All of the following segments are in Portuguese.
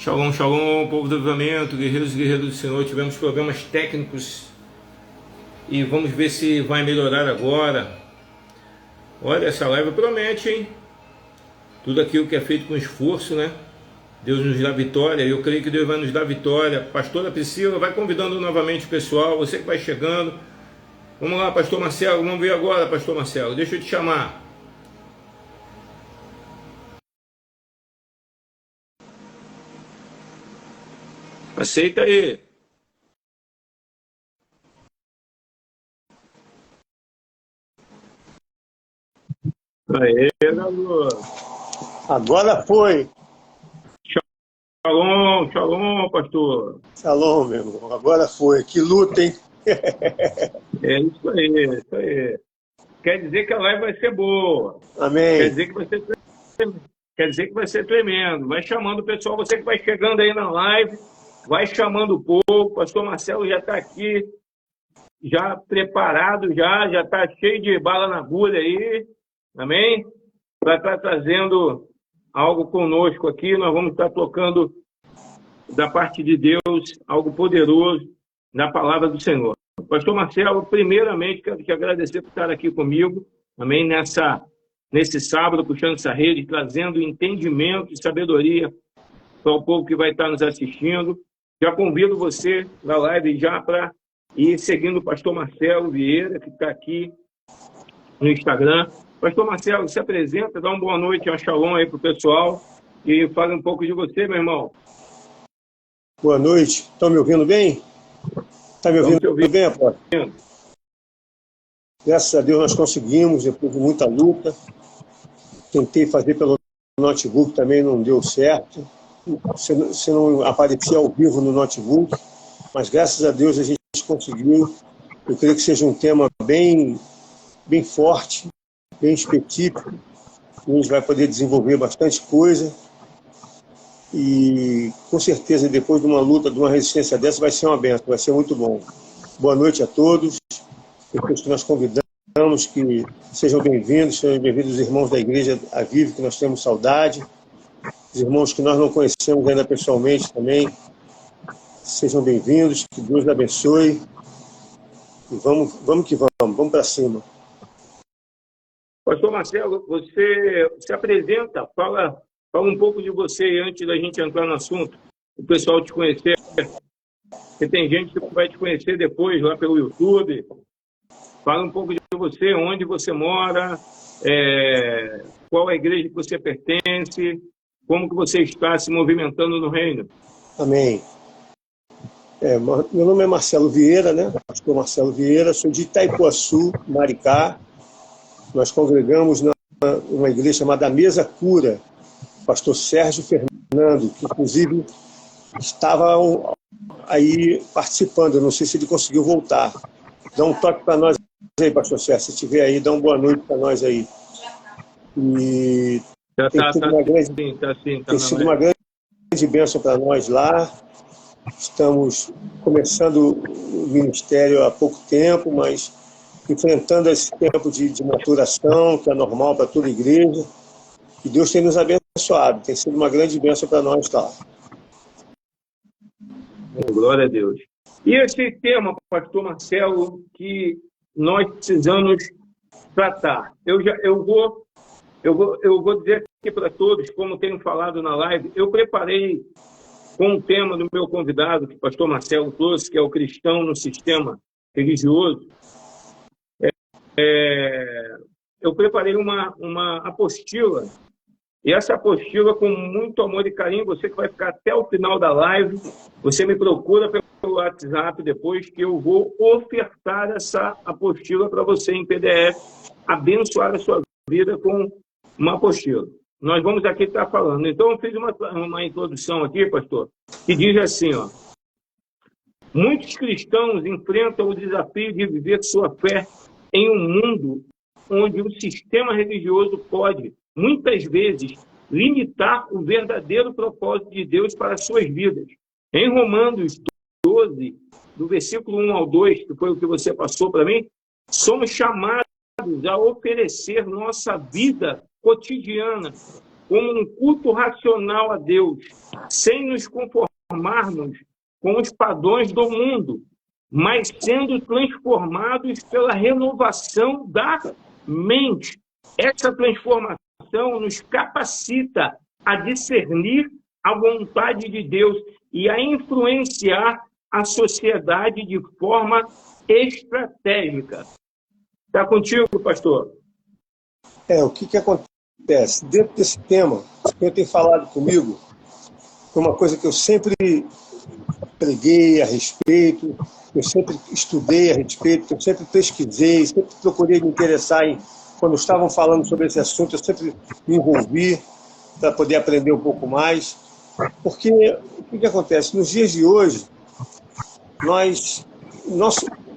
Shalom, shalom, povo do avivamento, guerreiros e guerreiras do Senhor. Tivemos problemas técnicos e vamos ver se vai melhorar agora. Olha, essa live promete, hein? Tudo aquilo que é feito com esforço, né? Deus nos dá vitória, eu creio que Deus vai nos dar vitória. Pastora Priscila, vai convidando novamente o pessoal, você que vai chegando. Vamos lá, pastor Marcelo, vamos ver agora, pastor Marcelo, deixa eu te chamar. Aceita aí. Aê, garoto. Agora foi. Shalom, shalom, pastor. Shalom, meu irmão. Agora foi. Que luta, hein? É isso aí, é isso aí. Quer dizer que a live vai ser boa. Amém. Quer dizer que vai ser tremendo. Quer dizer que vai ser tremendo. Vai chamando o pessoal, você que vai chegando aí na live, vai chamando o povo. O pastor Marcelo já está aqui, já preparado, já está cheio de bala na agulha aí. Amém? Vai estar trazendo algo conosco aqui. Nós vamos estar tocando da parte de Deus algo poderoso na palavra do Senhor. Pastor Marcelo, primeiramente quero te agradecer por estar aqui comigo, amém, nesse sábado, puxando essa rede, trazendo entendimento e sabedoria para o povo que vai estar nos assistindo. Já convido você na live já para ir seguindo o pastor Marcelo Vieira, que está aqui no Instagram. Pastor Marcelo, se apresenta, dá uma boa noite, um shalom aí para o pessoal e fala um pouco de você, meu irmão. Boa noite. Estão me ouvindo bem? Está me ouvindo bem, apóstolo? Graças a Deus nós conseguimos, depois de muita luta. Tentei fazer pelo notebook, também não deu certo. Você não aparecia ao vivo no notebook, mas graças a Deus a gente conseguiu. Eu creio que seja um tema bem forte, bem específico. A gente vai poder desenvolver bastante coisa. E com certeza, depois de uma luta, de uma resistência dessa, vai ser uma benção, vai ser muito bom. Boa noite a todos. Depois que nós convidamos, que sejam bem-vindos os irmãos da Igreja Aviva, que nós temos saudade. Os irmãos que nós não conhecemos ainda pessoalmente também, sejam bem-vindos, que Deus abençoe. E vamos que vamos para cima. Pastor Marcelo, você se apresenta, fala um pouco de você antes da gente entrar no assunto, o pessoal te conhecer. Porque tem gente que vai te conhecer depois lá pelo YouTube. Fala um pouco de você, onde você mora, qual a igreja que você pertence, como que você está se movimentando no reino. Amém. Meu nome é Marcelo Vieira, né? Pastor Marcelo Vieira, sou de Itaipuaçu, Maricá. Nós congregamos numa igreja chamada Mesa Cura, pastor Sérgio Fernando, que inclusive estava aí participando, eu não sei se ele conseguiu voltar. Dá um toque para nós aí, pastor Sérgio, se estiver aí, dá uma boa noite para nós aí. E tem sido uma grande bênção para nós lá. Estamos começando o ministério há pouco tempo, mas enfrentando esse tempo de maturação, que é normal para toda igreja. E Deus tem nos abençoado, tem sido uma grande bênção para nós estar lá. Glória a Deus. E esse tema, pastor Marcelo, que nós precisamos tratar. Eu vou dizer aqui para todos, como tenho falado na live, eu preparei com o tema do meu convidado, que o pastor Marcelo trouxe, que é o cristão no sistema religioso. Eu preparei uma apostila. E essa apostila, com muito amor e carinho, você que vai ficar até o final da live, você me procura pelo WhatsApp depois, que eu vou ofertar essa apostila para você em PDF, abençoar a sua vida com uma apostila. Nós vamos aqui estar falando. Então, eu fiz uma introdução aqui, pastor, que diz assim, ó: muitos cristãos enfrentam o desafio de viver sua fé em um mundo onde o sistema religioso pode, muitas vezes, limitar o verdadeiro propósito de Deus para as suas vidas. Em Romanos 12, do versículo 1 ao 2, que foi o que você passou para mim, somos chamados a oferecer nossa vida cotidiana como um culto racional a Deus, sem nos conformarmos com os padrões do mundo, mas sendo transformados pela renovação da mente. Essa transformação nos capacita a discernir a vontade de Deus e a influenciar a sociedade de forma estratégica. Está contigo, pastor? O que acontece? Dentro desse tema, quem tem falado comigo, foi uma coisa que eu sempre preguei a respeito, eu sempre estudei a respeito, eu sempre pesquisei, sempre procurei me interessar em, quando estavam falando sobre esse assunto, eu sempre me envolvi para poder aprender um pouco mais. Porque o que acontece? Nos dias de hoje,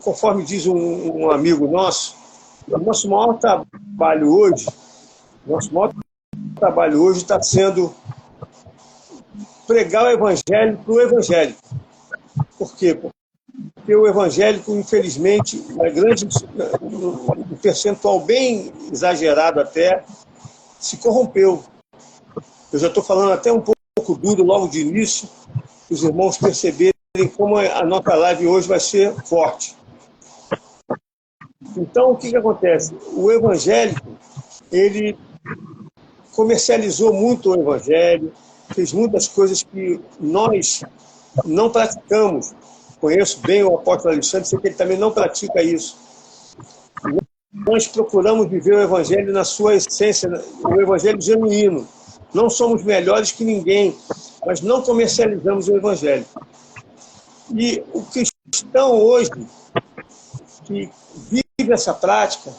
conforme diz um amigo nosso, o nosso maior trabalho hoje está sendo pregar o evangelho para o evangélico. Por quê? Porque o evangélico, infelizmente, um percentual bem exagerado até, se corrompeu. Eu já estou falando até um pouco duro logo de início, os irmãos perceberem como a nossa live hoje vai ser forte. Então, o que acontece? O evangélico, ele comercializou muito o evangelho, fez muitas coisas que nós não praticamos. Conheço bem o apóstolo Alexandre, sei que ele também não pratica isso. Nós procuramos viver o evangelho na sua essência, o evangelho genuíno. Não somos melhores que ninguém, mas não comercializamos o evangelho. E o cristão hoje, que vive essa prática,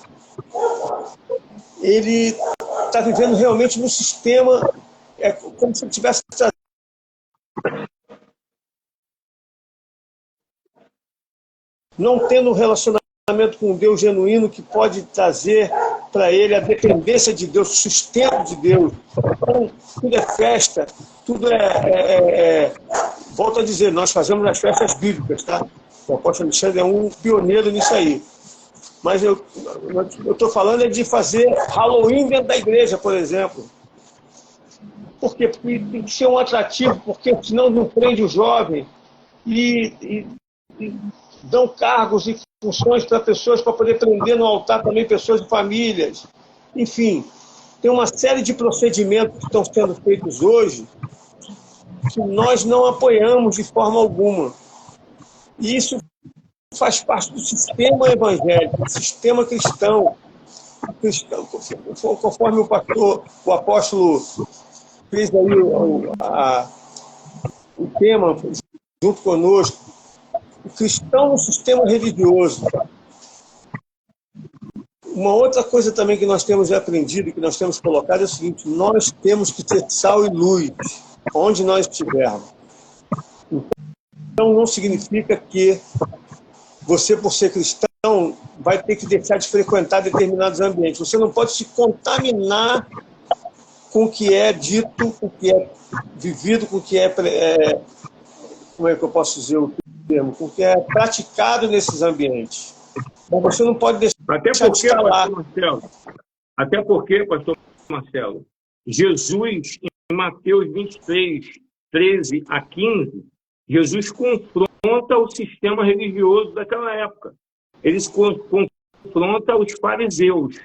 ele está vivendo realmente no sistema, como se ele tivesse não tendo um relacionamento com um Deus genuíno que pode trazer para ele a dependência de Deus, o sustento de Deus. Então, tudo é festa, tudo volto a dizer, nós fazemos as festas bíblicas, tá? O apóstolo Alexandre é um pioneiro nisso aí. Mas eu estou falando de fazer Halloween dentro da igreja, por exemplo. Por quê? Porque tem que ser um atrativo, porque senão não prende o jovem. E dão cargos e funções para pessoas, para poder prender no altar também pessoas de famílias. Enfim, tem uma série de procedimentos que estão sendo feitos hoje que nós não apoiamos de forma alguma. E isso faz parte do sistema evangélico, do sistema cristão. Conforme o apóstolo fez aí o tema junto conosco, o cristão no sistema religioso. Uma outra coisa também que nós temos aprendido, que nós temos colocado é o seguinte: nós temos que ser sal e luz onde nós estivermos. Então não significa que você, por ser cristão, vai ter que deixar de frequentar determinados ambientes. Você não pode se contaminar com o que é dito, com o que é vivido, com o que como é que eu posso dizer o termo? Com o que é praticado nesses ambientes. Mas você não pode deixar de estar lá. Até porque, pastor Marcelo, Jesus, em Mateus 23, 13 a 15, Jesus confronta o sistema religioso daquela época. Eles confrontam os fariseus.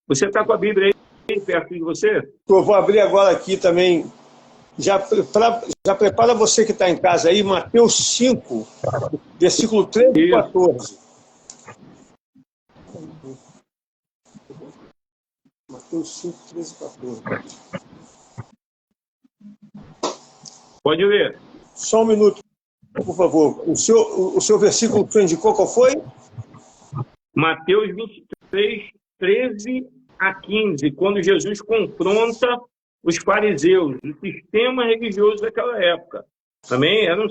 Você está com a Bíblia aí perto de você? Eu vou abrir agora aqui também. Já prepara você que está em casa aí, Mateus 5, versículo 13 e 14. Mateus 5, 13 e 14. Pode ler. Só um minuto, por favor. O seu versículo que você indicou, qual foi? Mateus 23, 13 a 15, quando Jesus confronta os fariseus, o sistema religioso daquela época. Também era um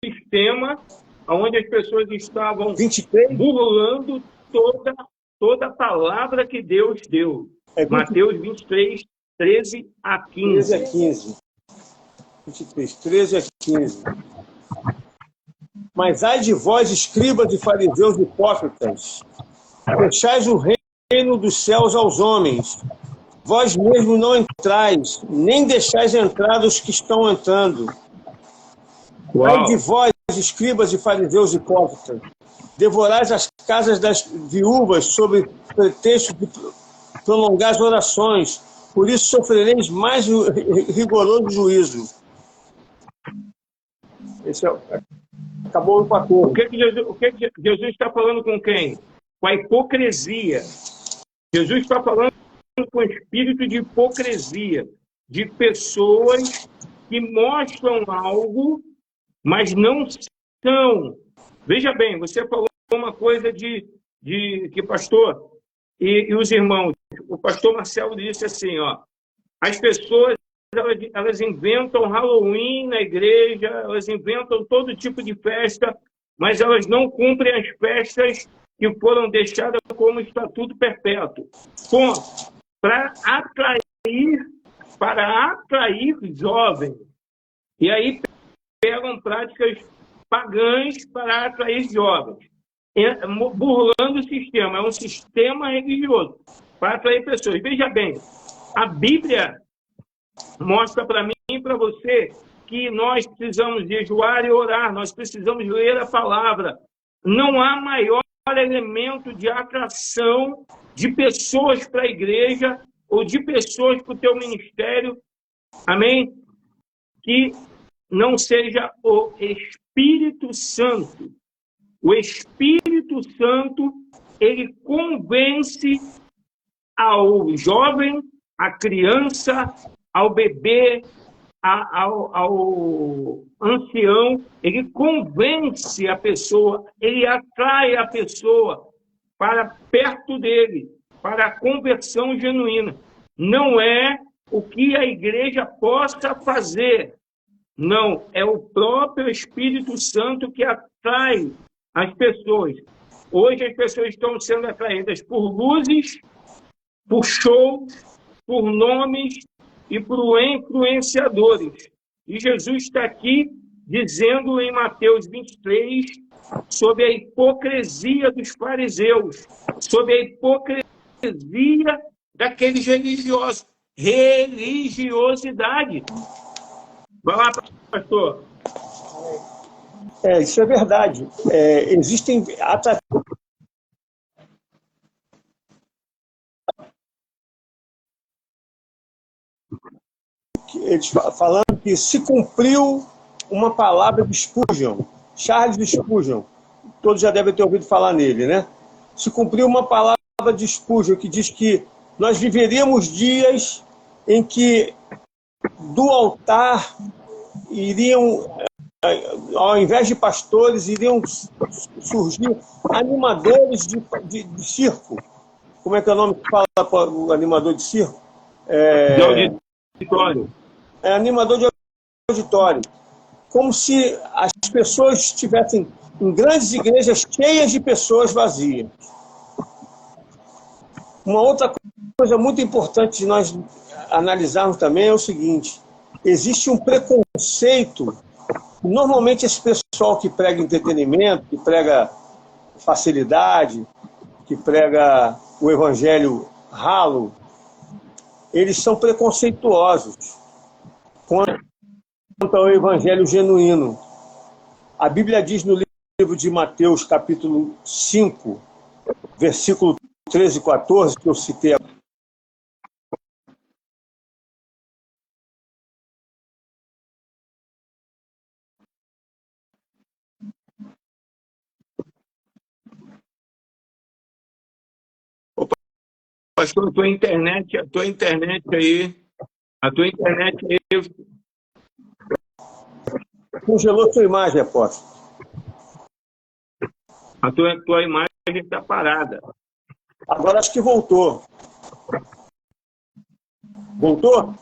sistema onde as pessoas estavam 23? burlando toda a palavra que Deus deu. Mateus 23, 13 a 15. 13 a 15. 23, 13 a 15. Mas ai de vós, escribas e fariseus hipócritas, fechais o reino dos céus aos homens, vós mesmo não entrais, nem deixais entrar os que estão entrando. Ai de vós, escribas e fariseus hipócritas, devorais as casas das viúvas sob pretexto de prolongar as orações, por isso sofrereis mais rigoroso juízo. Esse acabou o 14. O que Jesus está falando com quem? Com a hipocrisia. Jesus está falando com o espírito de hipocrisia, de pessoas que mostram algo, mas não são. Veja bem, você falou uma coisa que pastor e os irmãos, o pastor Marcelo disse assim, ó, as pessoas elas inventam Halloween na igreja, elas inventam todo tipo de festa, mas elas não cumprem as festas que foram deixadas como estatuto perpétuo. Para atrair jovens. E aí pegam práticas pagãs para atrair jovens, burlando o sistema. É um sistema religioso para atrair pessoas. Veja bem, a Bíblia mostra para mim e para você que nós precisamos jejuar e orar, nós precisamos ler a palavra. Não há maior elemento de atração de pessoas para a igreja ou de pessoas para o teu ministério, amém? Que não seja o Espírito Santo. O Espírito Santo, ele convence ao jovem, à criança, ao bebê, ao ancião, ele convence a pessoa, ele atrai a pessoa para perto dele, para a conversão genuína. Não é o que a igreja possa fazer, não, é o próprio Espírito Santo que atrai as pessoas. Hoje as pessoas estão sendo atraídas por luzes, por shows, por nomes e por influenciadores. E Jesus está aqui dizendo em Mateus 23 sobre a hipocrisia dos fariseus, sobre a hipocrisia daqueles religiosos. Religiosidade. Vai lá, pastor. Isso é verdade. Existem eles falando que se cumpriu uma palavra de Spurgeon, Charles Spurgeon, todos já devem ter ouvido falar nele, né? Se cumpriu uma palavra de Spurgeon que diz que nós viveríamos dias em que do altar iriam, ao invés de pastores, iriam surgir animadores de circo. Como é que é o nome que fala para o animador de circo? De auditório. Animador de auditório. Como se as pessoas estivessem em grandes igrejas cheias de pessoas vazias. Uma outra coisa muito importante de nós analisarmos também é o seguinte: existe um preconceito. Normalmente esse pessoal que prega entretenimento, que prega facilidade, que prega o evangelho ralo, eles são preconceituosos quanto ao evangelho genuíno. A Bíblia diz no livro de Mateus, capítulo 5, versículo 13 e 14, que eu citei. Pastor, a tua internet aí. Congelou sua imagem, apóstolo. A tua imagem está parada. Agora acho que voltou. Voltou?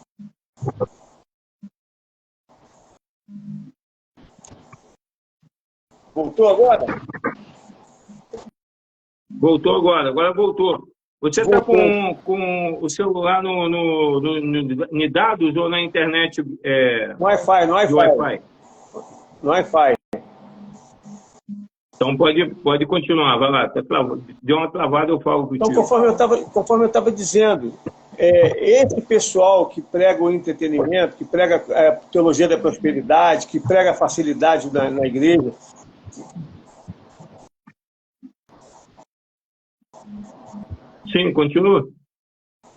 Voltou agora? Voltou agora voltou. Você está com o celular em dados ou na internet? No Wi-Fi. No Wi-Fi. Então pode continuar, vai lá. Deu uma travada, eu falo contigo. Então, conforme eu estava dizendo, esse pessoal que prega o entretenimento, que prega a teologia da prosperidade, que prega a facilidade na igreja, Sim, continua.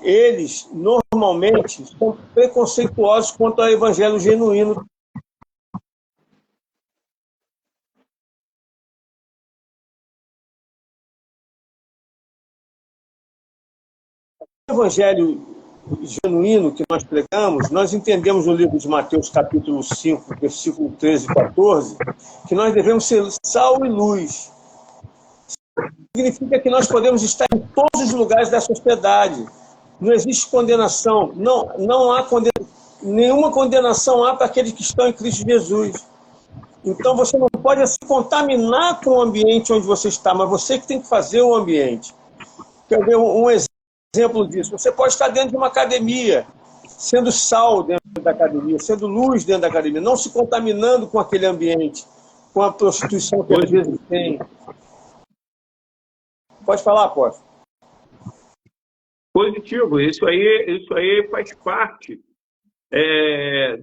Eles normalmente são preconceituosos quanto ao evangelho genuíno. O evangelho genuíno que nós pregamos, nós entendemos no livro de Mateus, capítulo 5, versículo 13 e 14, que nós devemos ser sal e luz. Significa que nós podemos estar em todos os lugares da sociedade. Não existe condenação. Não há nenhuma condenação para aqueles que estão em Cristo Jesus. Então você não pode se contaminar com o ambiente onde você está, mas você que tem que fazer o ambiente. Quer ver um exemplo disso? Você pode estar dentro de uma academia, sendo sal dentro da academia, sendo luz dentro da academia, não se contaminando com aquele ambiente, com a prostituição que às vezes tem. Pode falar, apóstolo. Positivo, isso aí faz parte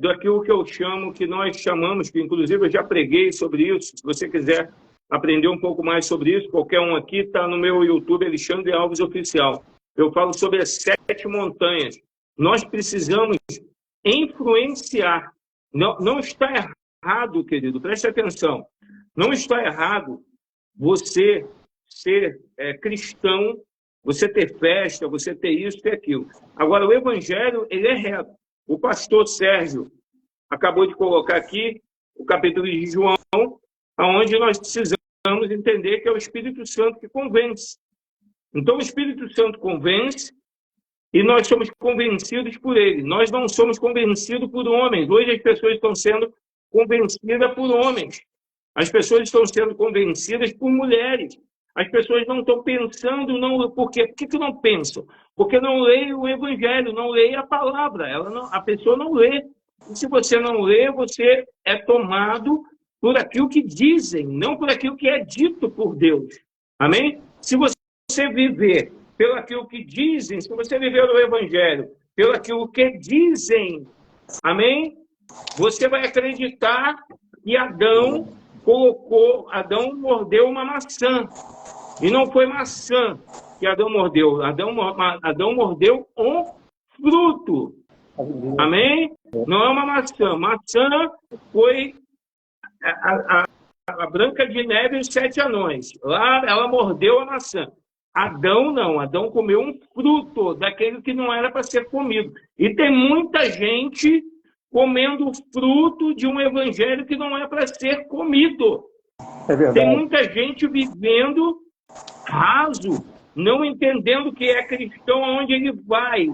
daquilo que eu chamo, que nós chamamos, que inclusive eu já preguei sobre isso. Se você quiser aprender um pouco mais sobre isso, qualquer um aqui está no meu YouTube, Alexandre Alves Oficial. Eu falo sobre as 7 montanhas. Nós precisamos influenciar. Não está errado, querido, preste atenção. Não está errado você ser cristão, você ter festa, você ter isso, ter aquilo. Agora, o evangelho, ele é reto. O pastor Sérgio acabou de colocar aqui o capítulo de João, onde nós precisamos entender que é o Espírito Santo que convence. Então, o Espírito Santo convence e nós somos convencidos por ele. Nós não somos convencidos por homens. Hoje as pessoas estão sendo convencidas por homens. As pessoas estão sendo convencidas por mulheres. As pessoas não estão pensando, por quê? Por que não pensam? Porque não leem o Evangelho, não leem a palavra. A pessoa não lê. E se você não lê, você é tomado por aquilo que dizem, não por aquilo que é dito por Deus. Amém? Se você viver pelo aquilo que dizem, se você viver o Evangelho pelo aquilo que dizem, amém? Você vai acreditar que Adão mordeu uma maçã. E não foi maçã que Adão mordeu. Adão mordeu um fruto. Amém? Não é uma maçã. Maçã foi a Branca de Neve e os 7 anões. Lá ela mordeu a maçã. Adão não. Adão comeu um fruto daquele que não era para ser comido. E tem muita gente comendo o fruto de um evangelho que não é para ser comido. É verdade. Tem muita gente vivendo raso, não entendendo o que é cristão, aonde ele vai.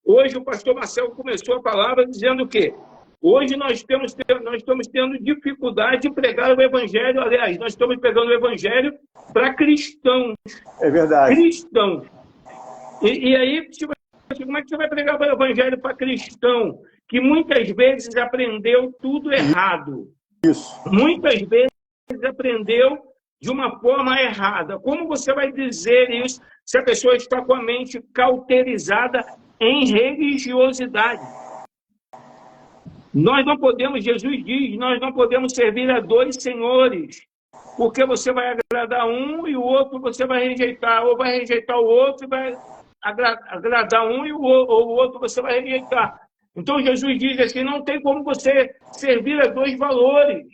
Hoje o pastor Marcelo começou a palavra dizendo o quê? Hoje nós estamos tendo dificuldade de pregar o evangelho. Aliás, nós estamos pegando o evangelho para cristãos. É verdade. Cristãos. E aí, como é que você vai pregar o evangelho para cristão que muitas vezes aprendeu tudo errado? Isso. Muitas vezes aprendeu de uma forma errada. Como você vai dizer isso se a pessoa está com a mente cauterizada em religiosidade? Nós não podemos, Jesus diz, nós não podemos servir a 2 senhores, porque você vai agradar um e o outro você vai rejeitar, ou vai rejeitar o outro e vai agradar um e o outro você vai rejeitar. Então Jesus diz assim, não tem como você servir a 2 valores.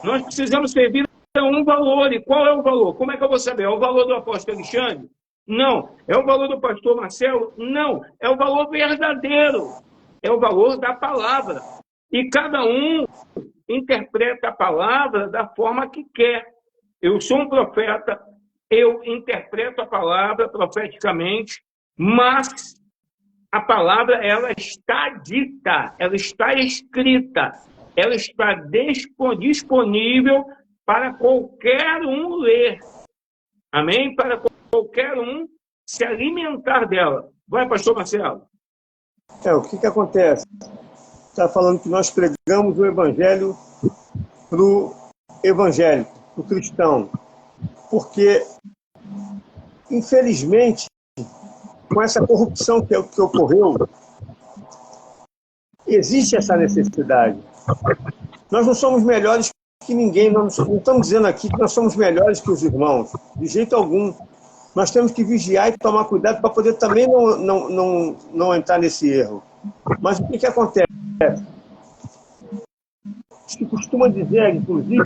Nós precisamos servir a um valor. E qual é o valor? Como é que eu vou saber? É o valor do apóstolo Alexandre? Não. É o valor do pastor Marcelo? Não. É o valor verdadeiro. É o valor da palavra. E cada um interpreta a palavra da forma que quer. Eu sou um profeta, eu interpreto a palavra profeticamente, mas a palavra, ela está dita, ela está escrita, ela está disponível para qualquer um ler. Amém? Para qualquer um se alimentar dela. Vai, pastor Marcelo. O que acontece? Está falando que nós pregamos o evangelho para o evangélico, para o cristão. Porque, infelizmente, com essa corrupção que ocorreu, existe essa necessidade. Nós não somos melhores que ninguém, nós não estamos dizendo aqui que nós somos melhores que os irmãos, de jeito algum. Nós temos que vigiar e tomar cuidado para poder também não entrar nesse erro. Mas o que acontece? Se costuma dizer, inclusive,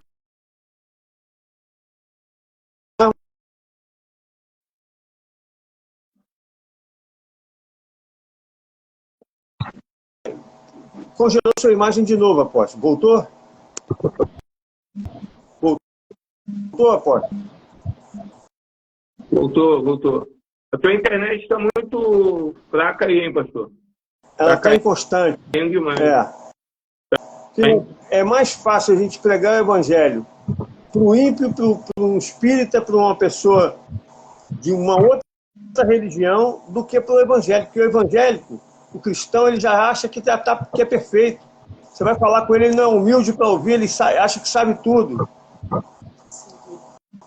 congelou sua imagem de novo, apóstolo. Voltou? Voltou, apóstolo? Voltou. A tua internet está muito fraca aí, hein, pastor? Ela está inconstante. Demais. É mais fácil a gente pregar o evangelho para o ímpio, para um espírita, para uma pessoa de uma outra religião, do que para o evangélico. Porque o evangélico, o cristão, ele já acha que é perfeito. Você vai falar com ele, ele não é humilde para ouvir, ele acha que sabe tudo.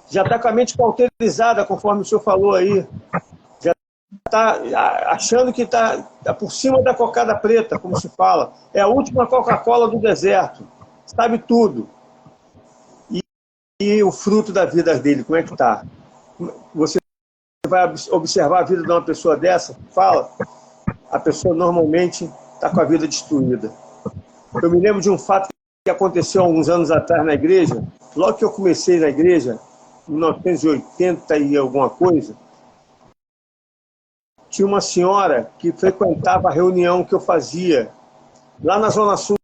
Já está com a mente cauterizada, conforme o senhor falou aí. Já está achando que está por cima da cocada preta, como se fala. É a última Coca-Cola do deserto. Sabe tudo. E o fruto da vida dele, como é que está? Você vai observar a vida de uma pessoa dessa, fala, a pessoa normalmente está com a vida destruída. Eu me lembro de um fato que aconteceu há alguns anos atrás na igreja. Logo que eu comecei na igreja, em 1980 e alguma coisa, tinha uma senhora que frequentava a reunião que eu fazia lá na Zona Sul.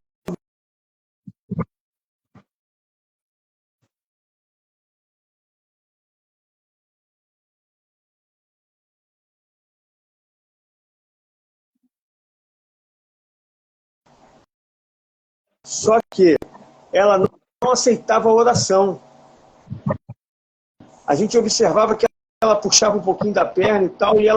Só que ela não aceitava a oração. A gente observava que ela puxava um pouquinho da perna e tal, e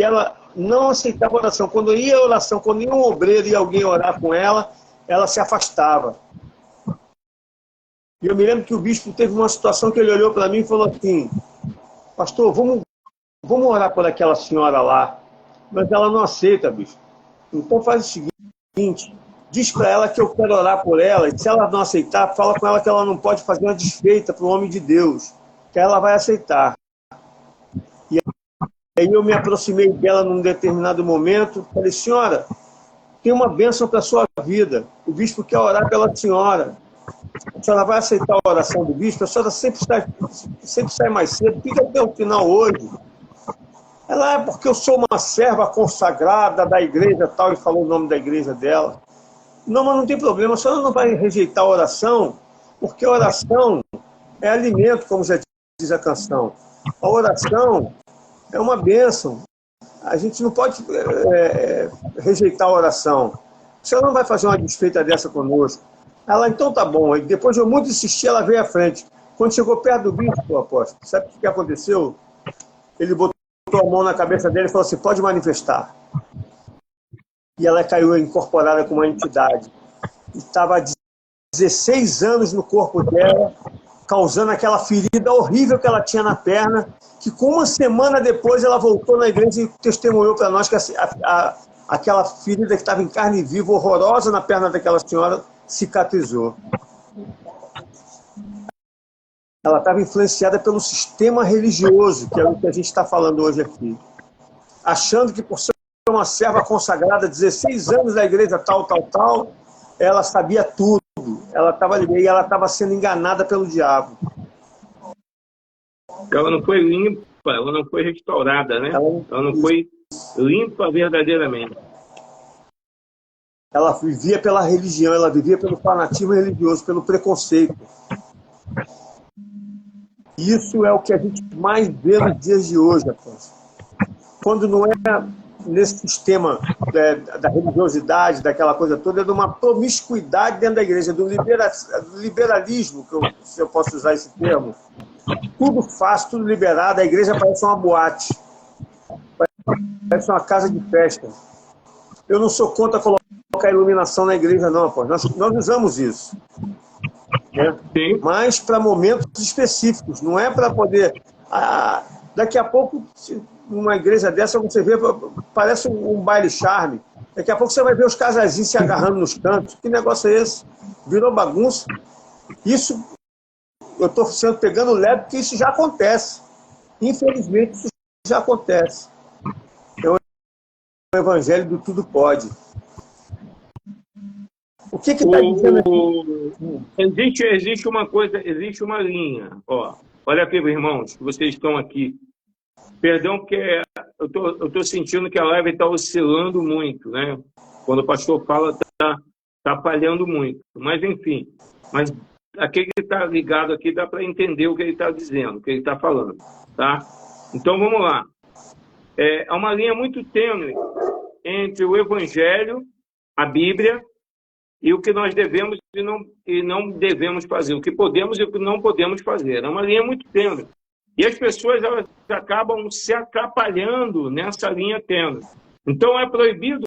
ela não aceitava a oração. Quando ia a oração, quando ia um obreiro e alguém orar com ela, ela se afastava. E eu me lembro que o bispo teve uma situação que ele olhou para mim e falou assim: pastor, vamos orar por aquela senhora lá. Mas ela não aceita, bispo. Então faz o seguinte, diz para ela que eu quero orar por ela, e se ela não aceitar, fala com ela que ela não pode fazer uma desfeita para o homem de Deus, que ela vai aceitar. E aí eu me aproximei dela num determinado momento, falei: senhora, tem uma bênção para a sua vida, o bispo quer orar pela senhora. A senhora vai aceitar a oração do bispo? A senhora sempre sai mais cedo, fica até o final hoje. Ela é porque eu sou uma serva consagrada da igreja tal, e falou o nome da igreja dela. Não, mas não tem problema, a senhora não vai rejeitar a oração, porque a oração é alimento, como já diz a canção. A oração é uma bênção. A gente não pode rejeitar a oração. A senhora não vai fazer uma desfeita dessa conosco. Ela, então tá bom. E depois de eu muito insistir, ela veio à frente. Quando chegou perto do bispo, apóstolo, sabe o que aconteceu? Ele botou a mão na cabeça dele e falou assim: pode manifestar. E ela caiu incorporada com uma entidade. Estava há 16 anos no corpo dela, causando aquela ferida horrível que ela tinha na perna, que com uma semana depois ela voltou na igreja e testemunhou para nós que aquela ferida que estava em carne viva, horrorosa na perna daquela senhora, cicatrizou. Ela estava influenciada pelo sistema religioso, que é o que a gente está falando hoje aqui. Achando que por ser uma serva consagrada, 16 anos da igreja tal, ela sabia tudo. Ela estava ali e ela estava sendo enganada pelo diabo. Ela não foi limpa, ela não foi restaurada, né? Ela não foi limpa verdadeiramente. Ela vivia pela religião, ela vivia pelo fanatismo religioso, pelo preconceito. Isso é o que a gente mais vê nos dias de hoje, apóstolo. Quando não é nesse sistema da religiosidade, daquela coisa toda, é de uma promiscuidade dentro da igreja, do liberalismo, se eu posso usar esse termo. Tudo fácil, tudo liberado, a igreja parece uma boate, parece uma casa de festa. Eu não sou contra colocar iluminação na igreja, não, pô. Nós usamos isso. Né? Mas para momentos específicos, não é para poder... daqui a pouco, numa igreja dessa, você vê, parece um baile charme. Daqui a pouco você vai ver os casazinhos se agarrando nos cantos. Que negócio é esse? Virou bagunça. Isso, eu estou pegando leve, porque isso já acontece. Infelizmente, isso já acontece. É o evangelho do tudo pode. O que está dizendo aqui? Existe uma coisa, existe uma linha. Ó, olha aqui, irmãos, que vocês estão aqui. Perdão, porque eu tô sentindo que a live está oscilando muito, né? Quando o pastor fala, tá falhando muito. Mas, enfim, mas aquele que está ligado aqui dá para entender o que ele está dizendo, o que ele está falando, tá? Então, vamos lá. Há uma linha muito tênue entre o Evangelho, a Bíblia, e o que nós devemos e não devemos fazer, o que podemos e o que não podemos fazer. É uma linha muito tênue. E as pessoas elas acabam se atrapalhando nessa linha tênue. Então, é proibido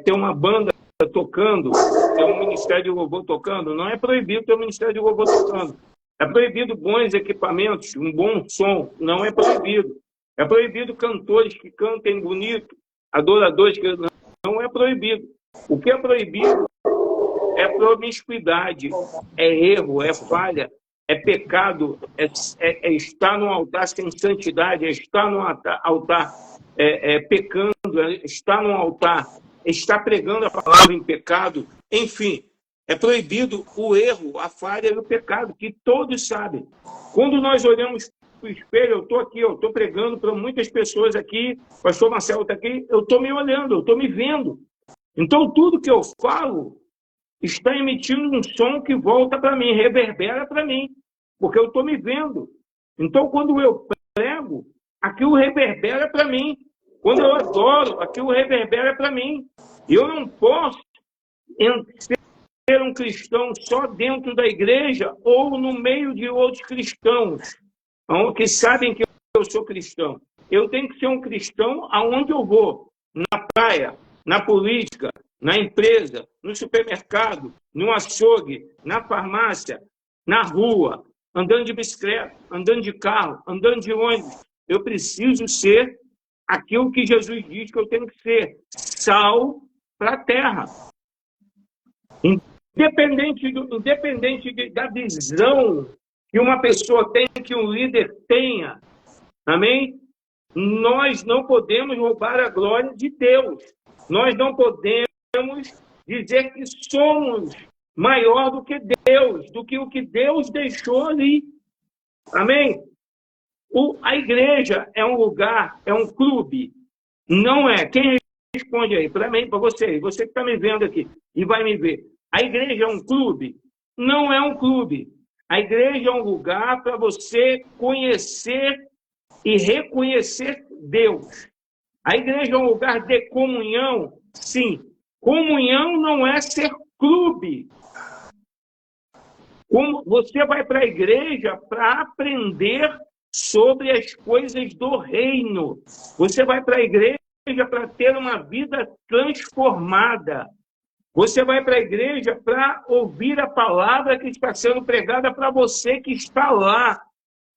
ter uma banda tocando, ter um ministério de louvor tocando. Não é proibido ter um ministério de louvor tocando. É proibido bons equipamentos, um bom som. Não é proibido. É proibido cantores que cantem bonito, adoradores que... Não é proibido. O que é proibido é promiscuidade, é erro, é falha, é pecado, é estar no altar sem santidade, é estar no altar pecando, é estar no altar, estar pregando a palavra em pecado. Enfim, é proibido o erro, a falha e o pecado, que todos sabem. Quando nós olhamos para o espelho, eu estou aqui, eu estou pregando para muitas pessoas aqui, o pastor Marcelo está aqui, eu estou me olhando, eu estou me vendo. Então, tudo que eu falo está emitindo um som que volta para mim, reverbera para mim, porque eu estou me vendo. Então, quando eu prego, aquilo reverbera para mim. Quando eu adoro, aquilo reverbera para mim. E eu não posso ser um cristão só dentro da igreja ou no meio de outros cristãos que sabem que eu sou cristão. Eu tenho que ser um cristão aonde eu vou, na praia, na política, na empresa, no supermercado, no açougue, na farmácia, na rua, andando de bicicleta, andando de carro, andando de ônibus. Eu preciso ser aquilo que Jesus diz que eu tenho que ser, sal para a terra. Independente da visão que uma pessoa tem, que um líder tenha, amém? Nós não podemos roubar a glória de Deus. Nós não podemos dizer que somos maior do que Deus, do que o que Deus deixou ali. Amém? A igreja é um lugar, é um clube. Não é. Quem responde aí? Para mim, para você que está me vendo aqui e vai me ver. A igreja é um clube? Não é um clube. A igreja é um lugar para você conhecer e reconhecer Deus. A igreja é um lugar de comunhão? Sim. Comunhão não é ser clube. Você vai para a igreja para aprender sobre as coisas do reino. Você vai para a igreja para ter uma vida transformada. Você vai para a igreja para ouvir a palavra que está sendo pregada para você que está lá.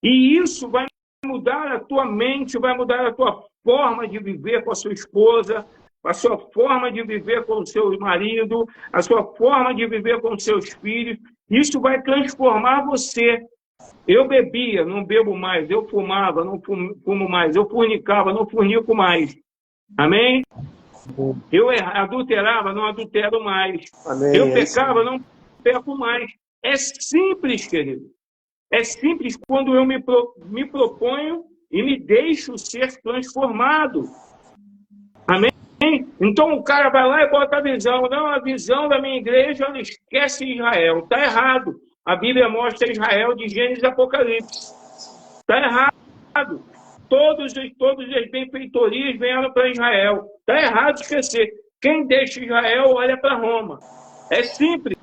E isso vai mudar a tua mente, vai mudar a tua forma de viver com a sua esposa, a sua forma de viver com o seu marido, a sua forma de viver com os seus filhos. Isso vai transformar você. Eu bebia, não bebo mais. Eu fumava, não fumo mais. Eu fornicava, não fornico mais. Amém? Eu adulterava, não adultero mais. Amém. Eu pecava, não peco mais. É simples, querido. É simples quando eu me proponho e me deixo ser transformado. Amém? Então o cara vai lá e bota a visão. Não, a visão da minha igreja, ela esquece Israel. Está errado. A Bíblia mostra Israel de Gênesis e Apocalipse. Está errado. Todas as benfeitorias vieram para Israel. Está errado esquecer. Quem deixa Israel olha para Roma. É simples.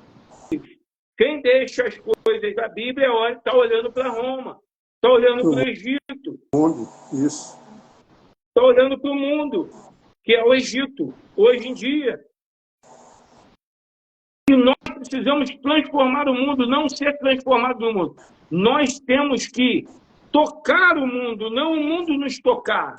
Quem deixa as coisas da Bíblia está olhando para Roma. Está olhando para o Egito. Isso. Está olhando para o mundo, que é o Egito, hoje em dia. E nós precisamos transformar o mundo, não ser transformado no mundo. Nós temos que tocar o mundo, não o mundo nos tocar.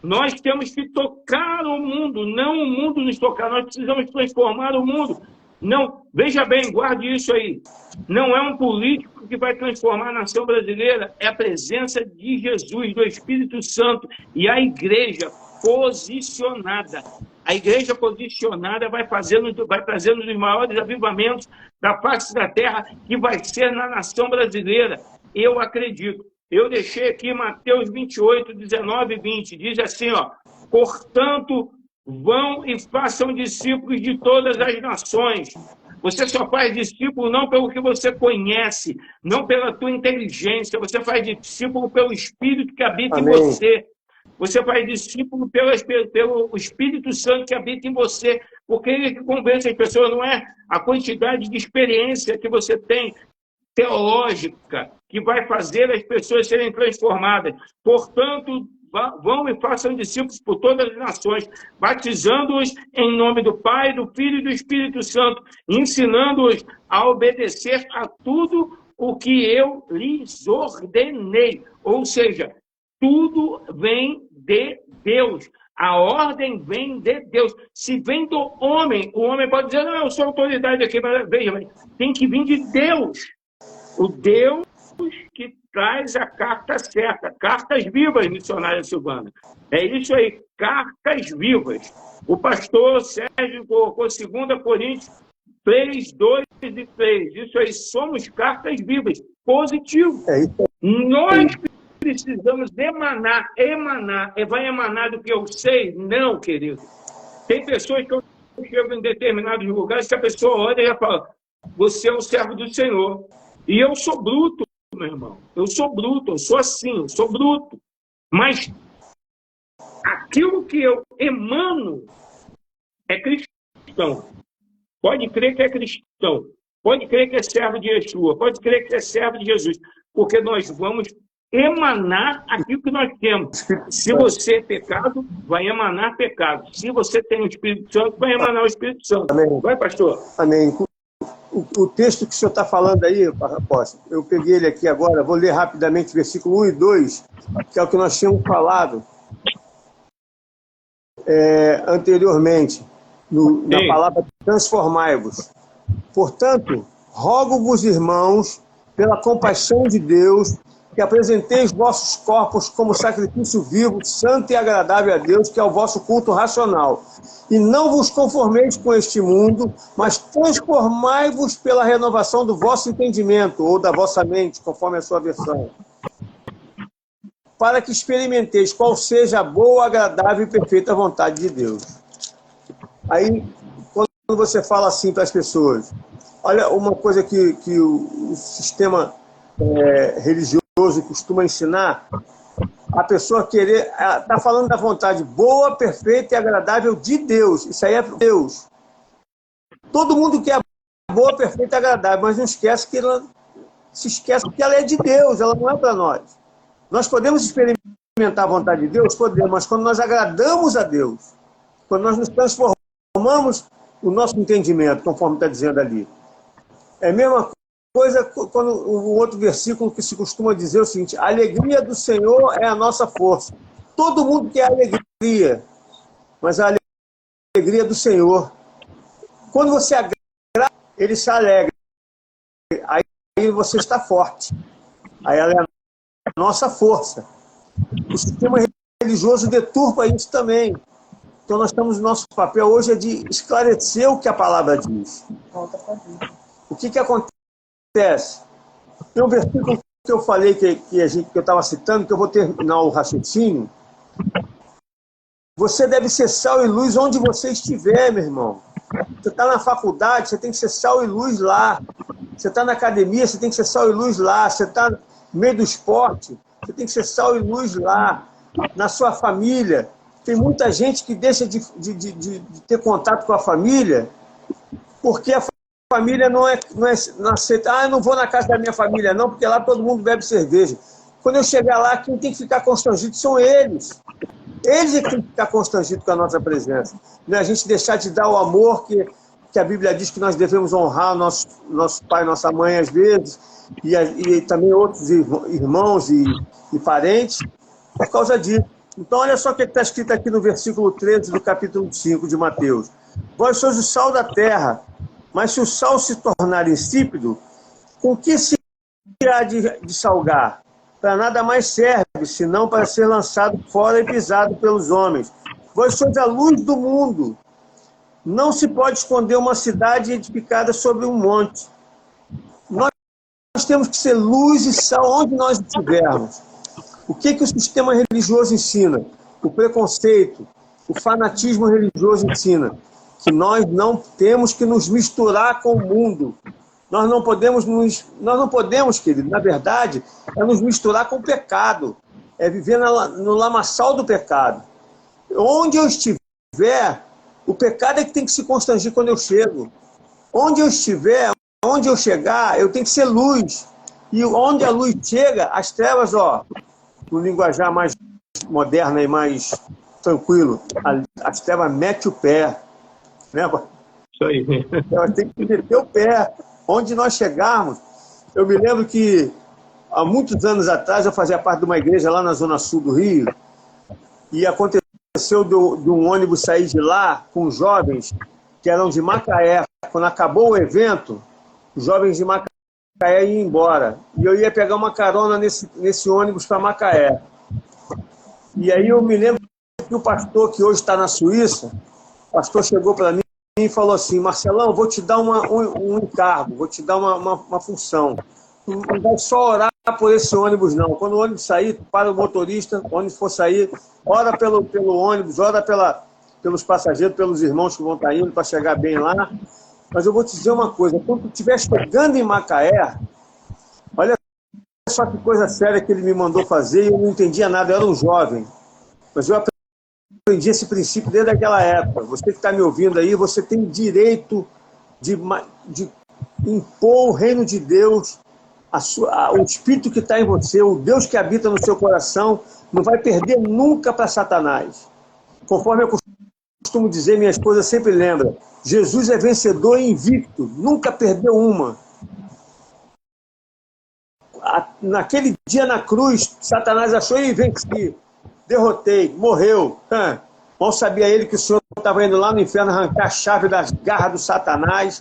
Nós temos que tocar o mundo, não o mundo nos tocar. Nós precisamos transformar o mundo. Não, veja bem, guarde isso aí. Não é um político que vai transformar a nação brasileira, é a presença de Jesus, do Espírito Santo e a igreja posicionada. A igreja posicionada vai trazendo os maiores avivamentos da face da terra, que vai ser na nação brasileira. Eu acredito. Eu deixei aqui Mateus 28, 19 e 20. Diz assim, ó: portanto, vão e façam discípulos de todas as nações. Você só faz discípulo não pelo que você conhece, não pela tua inteligência. Você faz discípulo pelo Espírito que habita em você. Você faz discípulo pelo Espírito Santo que habita em você, porque ele que convence as pessoas, não é a quantidade de experiência que você tem teológica que vai fazer as pessoas serem transformadas. Portanto, vão e façam discípulos por todas as nações, batizando-os em nome do Pai, do Filho e do Espírito Santo, ensinando-os a obedecer a tudo o que eu lhes ordenei. Ou seja, tudo vem de Deus. A ordem vem de Deus. Se vem do homem, o homem pode dizer, não, eu sou autoridade aqui, mas veja, tem que vir de Deus. O Deus que traz a carta certa. Cartas vivas, missionária Silvana. É isso aí, cartas vivas. O pastor Sérgio colocou 2 Coríntios 3, 2 e 3. Isso aí, somos cartas vivas. Positivo. Nós precisamos emanar. Vai emanar do que eu sei? Não, querido. Tem pessoas que eu chego em determinados lugares que a pessoa olha e fala, você é um servo do Senhor. E eu sou bruto, meu irmão. Eu sou bruto, eu sou assim, eu sou bruto. Mas aquilo que eu emano é cristão. Pode crer que é cristão. Pode crer que é servo de Yeshua. Pode crer que é servo de Jesus. Porque nós vamos emanar aquilo que nós temos. Se você é pecado, vai emanar pecado. Se você tem o Espírito Santo, vai emanar o Espírito Santo. Amém. Vai, pastor? Amém. O texto que o senhor está falando aí, apóstolo, eu peguei ele aqui agora, vou ler rapidamente versículo 1 e 2, que é o que nós tínhamos falado anteriormente, na palavra transformai-vos. Portanto, rogo-vos, irmãos, pela compaixão de Deus, que apresenteis vossos corpos como sacrifício vivo, santo e agradável a Deus, que é o vosso culto racional. E não vos conformeis com este mundo, mas transformai-vos pela renovação do vosso entendimento, ou da vossa mente, conforme a sua versão, para que experimenteis qual seja a boa, agradável e perfeita vontade de Deus. Aí, quando você fala assim para as pessoas, olha uma coisa que o sistema religioso costuma ensinar, a pessoa querer, está falando da vontade boa, perfeita e agradável de Deus. Isso aí é Deus. Todo mundo quer boa, perfeita e agradável, mas não esquece que se esquece que ela é de Deus, ela não é para nós. Nós podemos experimentar a vontade de Deus? Podemos, mas quando nós agradamos a Deus, quando nós nos transformamos o nosso entendimento, conforme está dizendo ali. É a mesma coisa quando o outro versículo que se costuma dizer o seguinte, a alegria do Senhor é a nossa força. Todo mundo quer alegria, mas a alegria do Senhor. Quando você agrada, ele se alegra. Aí você está forte. Aí ela é a nossa força. O sistema religioso deturpa isso também. Então nós estamos, nosso papel hoje é de esclarecer o que a palavra diz. O que acontece? Tem um versículo que eu falei que eu estava citando, que eu vou terminar o raciocínio. Você deve ser sal e luz onde você estiver, meu irmão. Você está na faculdade, você tem que ser sal e luz lá. Você está na academia, você tem que ser sal e luz lá. Você está no meio do esporte, você tem que ser sal e luz lá. Na sua família, tem muita gente que deixa de ter contato com a família porque a família não aceita. Eu não vou na casa da minha família não, porque lá todo mundo bebe cerveja. Quando eu chegar lá, quem tem que ficar constrangido são eles. Eles é que tem que ficar constrangido com a nossa presença. Não é a gente deixar de dar o amor que que a Bíblia diz que nós devemos honrar nosso pai e nossa mãe às vezes, e também outros irmãos e parentes, por causa disso. Então, olha só o que está escrito aqui no versículo 13 do capítulo 5 de Mateus. Vós sois o sal da terra, mas se o sal se tornar insípido, com que se há de salgar? Para nada mais serve, senão para ser lançado fora e pisado pelos homens. Vós sois a luz do mundo. Não se pode esconder uma cidade edificada sobre um monte. Nós temos que ser luz e sal onde nós estivermos. O que o sistema religioso ensina? O preconceito, o fanatismo religioso ensina que nós não temos que nos misturar com o mundo. Nós não podemos, querido, na verdade, é nos misturar com o pecado. É viver no lamaçal do pecado. Onde eu estiver, o pecado é que tem que se constrangir quando eu chego. Onde eu estiver, onde eu chegar, eu tenho que ser luz. E onde a luz chega, as trevas, no linguajar mais moderno e mais tranquilo, as trevas metem o pé. Né? Isso aí. Elas têm que meter o pé. Onde nós chegarmos, eu me lembro que há muitos anos atrás eu fazia parte de uma igreja lá na zona sul do Rio, e aconteceu de um ônibus sair de lá com jovens que eram de Macaé. Quando acabou o evento, os jovens de Macaé iam embora. E eu ia pegar uma carona nesse ônibus para Macaé. E aí eu me lembro que o pastor, que hoje está na Suíça, o pastor chegou para mim e falou assim: Marcelão, vou te dar um encargo, vou te dar uma função. Não vai só orar por esse ônibus, não. Quando o ônibus sair, para o motorista, o ônibus for sair, ora pelo ônibus, ora pelos passageiros, pelos irmãos que vão estar indo para chegar bem lá. Mas eu vou te dizer uma coisa: quando tu estiver chegando em Macaé, olha só que coisa séria que ele me mandou fazer, e eu não entendia nada, eu era um jovem. Mas eu aprendi esse princípio desde aquela época. Você que está me ouvindo aí, você tem direito de impor o reino de Deus, o Espírito que está em você, o Deus que habita no seu coração, não vai perder nunca para Satanás. Conforme eu costumo dizer, minha esposa sempre lembra, Jesus é vencedor e invicto, nunca perdeu uma. Naquele dia na cruz, Satanás achou e venci. Derrotei, morreu. Mal sabia ele que o Senhor estava indo lá no inferno arrancar a chave das garras do Satanás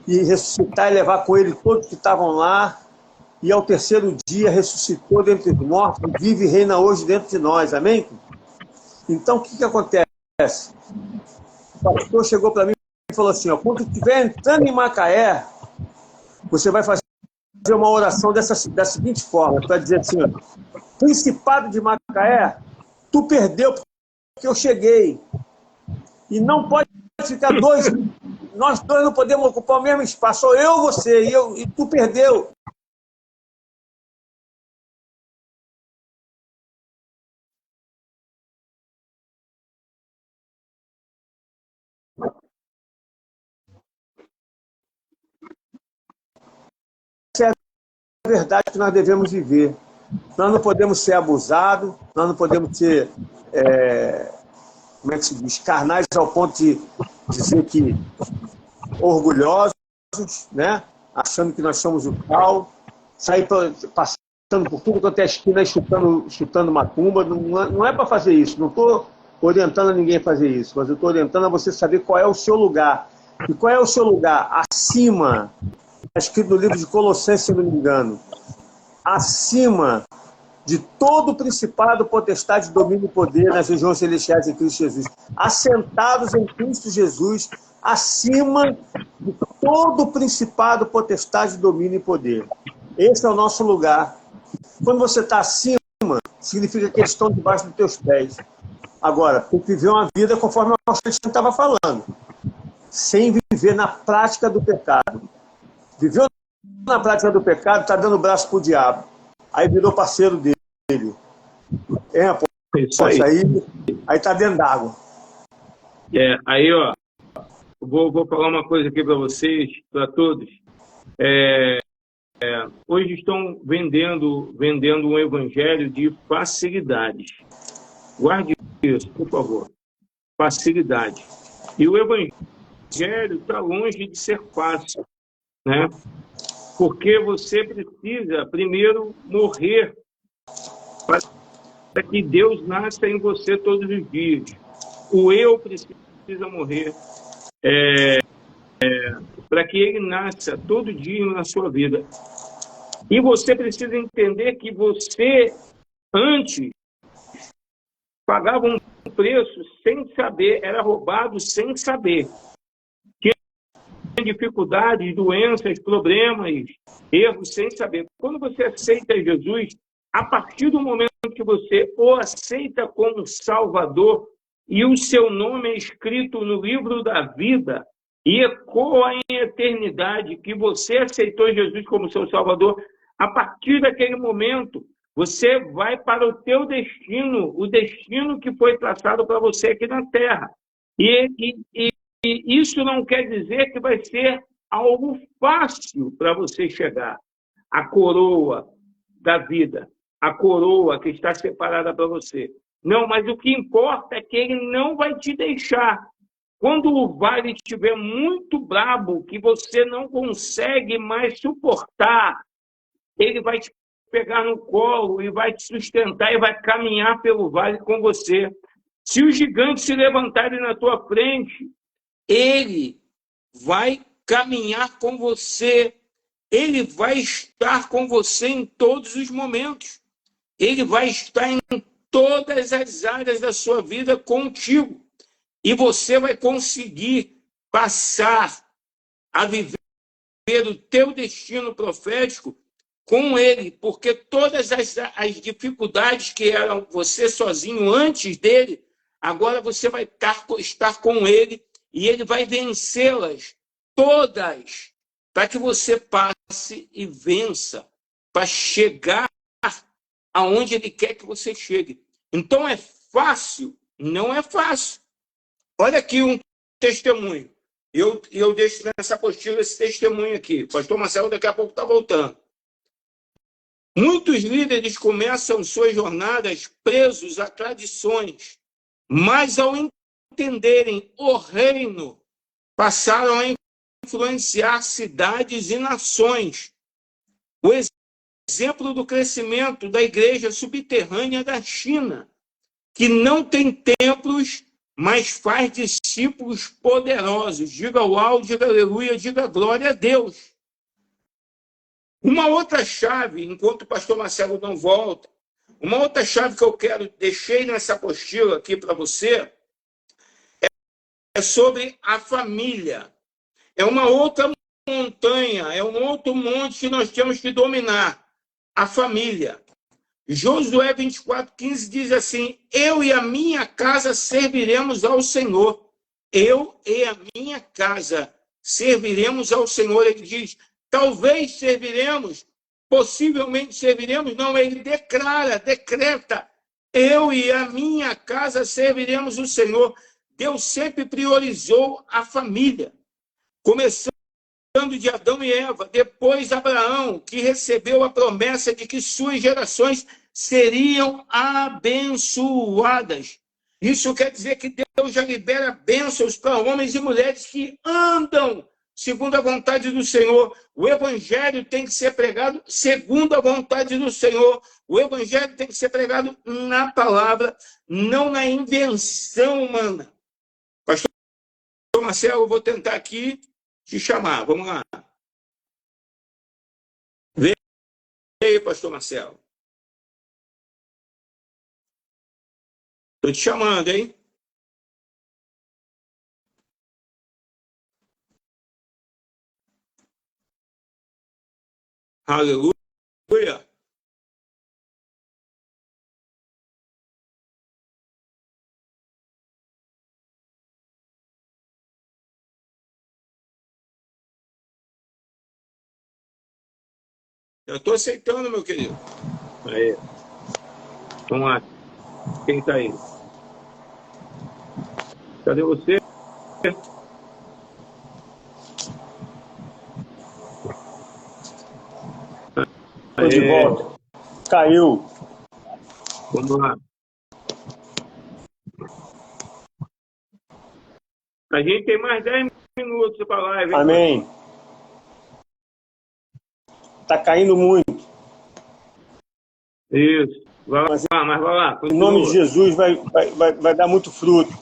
e ressuscitar e levar com ele todos que estavam lá. E ao terceiro dia ressuscitou dentre os mortos, vive e reina hoje dentro de nós. Amém? Então o que acontece? O pastor chegou para mim e falou assim: quando estiver entrando em Macaé, você vai fazer uma oração da seguinte forma, para dizer assim: Principado de Macaé, tu perdeu porque eu cheguei. E não pode ficar dois. Nós dois não podemos ocupar o mesmo espaço. Sou eu, você, e tu perdeu. Essa é a verdade que nós devemos viver. Nós não podemos ser abusados, nós não podemos ser, como é que se diz, carnais ao ponto de dizer que orgulhosos, né? Achando que nós somos o tal, sair passando por tudo quanto é esquina e chutando macumba. Não é para fazer isso, não estou orientando a ninguém a fazer isso, mas eu estou orientando a você saber qual é o seu lugar. E qual é o seu lugar? Acima, está escrito no livro de Colossenses, se não me engano, acima de todo principado, potestade, domínio e poder nas regiões celestiais em Cristo Jesus. Assentados em Cristo Jesus, acima de todo principado, potestade, domínio e poder. Esse é o nosso lugar. Quando você está acima, significa que eles estão debaixo dos teus pés. Agora, tem que viver uma vida conforme o pastor estava falando, sem viver na prática do pecado. Viveu na prática do pecado, está dando o braço para o diabo. Aí virou parceiro dele. Isso aí. Aí está dentro d'água. Aí, vou falar uma coisa aqui para vocês, para todos. Hoje estão vendendo um evangelho de facilidades. Guarde isso, por favor. Facilidade. E o evangelho evangelho está longe de ser fácil, né? Porque você precisa primeiro morrer para que Deus nasça em você todos os dias. O eu precisa morrer para que ele nasça todo dia na sua vida. E você precisa entender que você, antes, pagava um preço sem saber, era roubado sem saber. Tinha dificuldades, doenças, problemas, erros sem saber. Quando você aceita Jesus, a partir do momento que você o aceita como Salvador e o seu nome é escrito no livro da vida e ecoa em eternidade que você aceitou Jesus como seu Salvador, a partir daquele momento, você vai para o teu destino, o destino que foi traçado para você aqui na Terra. E isso não quer dizer que vai ser algo fácil para você chegar. A coroa da vida, a coroa que está separada para você. Não, mas o que importa é que ele não vai te deixar. Quando o vale estiver muito brabo, que você não consegue mais suportar, ele vai te pegar no colo e vai te sustentar e vai caminhar pelo vale com você. Se os gigantes se levantarem na tua frente, ele vai caminhar com você. Ele vai estar com você em todos os momentos. Ele vai estar em todas as áreas da sua vida contigo. E você vai conseguir passar a viver o teu destino profético com ele, porque todas as dificuldades que eram você sozinho antes dele, agora você vai estar com ele e ele vai vencê-las todas, para que você passe e vença, para chegar aonde ele quer que você chegue. Então é fácil? Não é fácil. Olha aqui um testemunho. Eu deixo nessa apostila esse testemunho aqui. Pastor Marcelo daqui a pouco está voltando. Muitos líderes começam suas jornadas presos a tradições, mas ao entenderem o reino, passaram a influenciar cidades e nações. O exemplo do crescimento da igreja subterrânea da China, que não tem templos, mas faz discípulos poderosos. Diga uau, diga aleluia, diga glória a Deus. Uma outra chave, enquanto o pastor Marcelo não volta, uma outra chave que eu deixei nessa apostila aqui para você é sobre a família. É uma outra montanha, é um outro monte que nós temos que dominar. A família. Josué 24:15 diz assim: eu e a minha casa serviremos ao Senhor. Eu e a minha casa serviremos ao Senhor. Ele diz, talvez serviremos, possivelmente serviremos. Não, ele decreta. Eu e a minha casa serviremos o Senhor. Deus sempre priorizou a família. Começando de Adão e Eva, depois Abraão, que recebeu a promessa de que suas gerações seriam abençoadas. Isso quer dizer que Deus já libera bênçãos para homens e mulheres que andam segundo a vontade do Senhor. O evangelho tem que ser pregado segundo a vontade do Senhor. O evangelho tem que ser pregado na palavra, não na invenção humana. Pastor Marcelo, eu vou tentar aqui te chamar. Vamos lá. Vem aí, pastor Marcelo. Estou te chamando, hein? Aleluia. Eu estou aceitando, meu querido. Aí. Vamos lá. Quem está aí? Cadê você? Estou de volta. Caiu. Vamos lá. A gente tem mais 10 minutos para a live. Amém. Está caindo muito. Isso. Vai lá, mas vai lá. Continua. Em nome de Jesus vai dar muito fruto.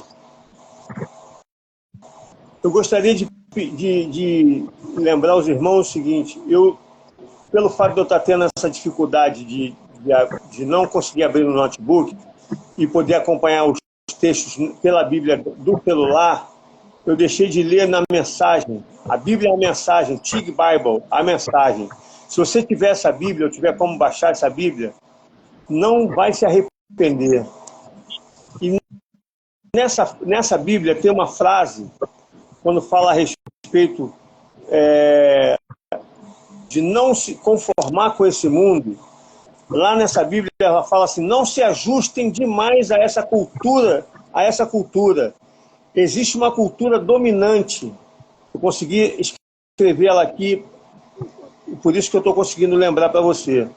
Eu gostaria de lembrar aos irmãos o seguinte: pelo fato de eu estar tendo essa dificuldade de não conseguir abrir o notebook e poder acompanhar os textos pela Bíblia do celular, eu deixei de ler na mensagem. A Bíblia é a mensagem, TIG Bible, a mensagem. Se você tiver essa Bíblia, ou tiver como baixar essa Bíblia, não vai se arrepender. E nessa Bíblia tem uma frase, quando fala a respeito de não se conformar com esse mundo. Lá nessa Bíblia ela fala assim: não se ajustem demais a essa cultura. Existe uma cultura dominante. Eu consegui escrever ela aqui, e por isso que eu estou conseguindo lembrar para você.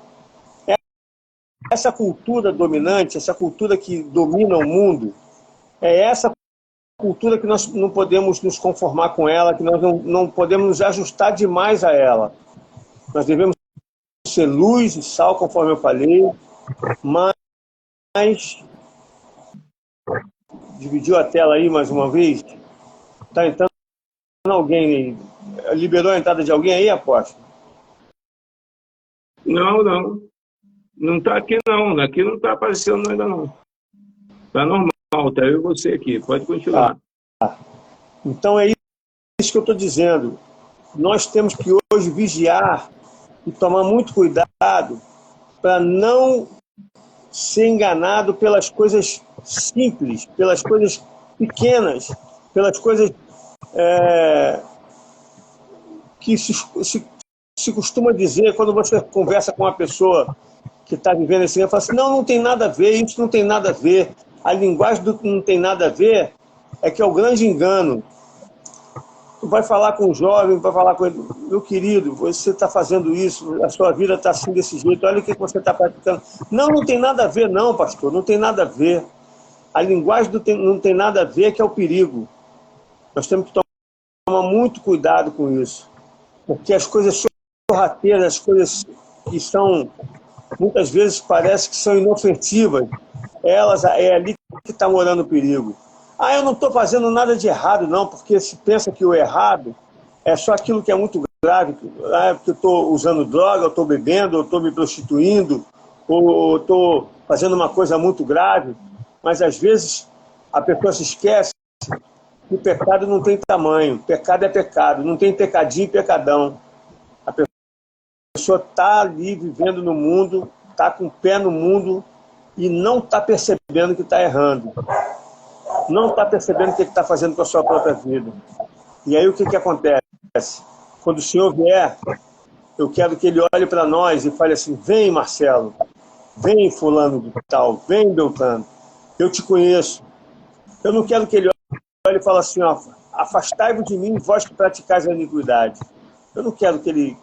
Essa cultura dominante, essa cultura que domina o mundo, é essa cultura que nós não podemos nos conformar com ela, que nós não podemos nos ajustar demais a ela. Nós devemos ser luz e sal, conforme eu falei, mas... Dividiu a tela aí mais uma vez? Está entrando alguém aí? Liberou a entrada de alguém aí, apóstolo? Não. Não está aqui, não. Aqui não está aparecendo ainda, não. Está normal. Está eu e você aqui. Pode continuar. Então é isso que eu estou dizendo. Nós temos que hoje vigiar e tomar muito cuidado para não ser enganado pelas coisas simples, pelas coisas pequenas, pelas coisas que se costuma dizer quando você conversa com uma pessoa que está vivendo esse ano, fala assim: não tem nada a ver, isso não tem nada a ver. A linguagem do que não tem nada a ver é que é o grande engano. Tu vai falar com o jovem, vai falar com ele: meu querido, você está fazendo isso, a sua vida está assim desse jeito, olha o que você está praticando. Não tem nada a ver não, pastor, não tem nada a ver. A linguagem do não tem nada a ver que é o perigo. Nós temos que tomar muito cuidado com isso, porque as coisas sorrateiras, as coisas que são, muitas vezes parece que são inofensivas, é ali que está morando o perigo. Eu não estou fazendo nada de errado, não, porque se pensa que o errado é só aquilo que é muito grave, porque eu estou usando droga, eu estou bebendo, eu estou me prostituindo, ou eu estou fazendo uma coisa muito grave. Mas às vezes a pessoa se esquece que o pecado não tem tamanho, pecado é pecado, não tem pecadinho e pecadão. A pessoa está ali vivendo no mundo, está com o pé no mundo e não está percebendo que está errando. Não está percebendo o que está fazendo com a sua própria vida. E aí o que acontece? Quando o Senhor vier, eu quero que Ele olhe para nós e fale assim: vem, Marcelo, vem, fulano de tal, vem, Beltrano, eu te conheço. Eu não quero que Ele olhe e fale assim: afastai-vos de mim, vós que praticais a iniquidade. Eu não quero que ele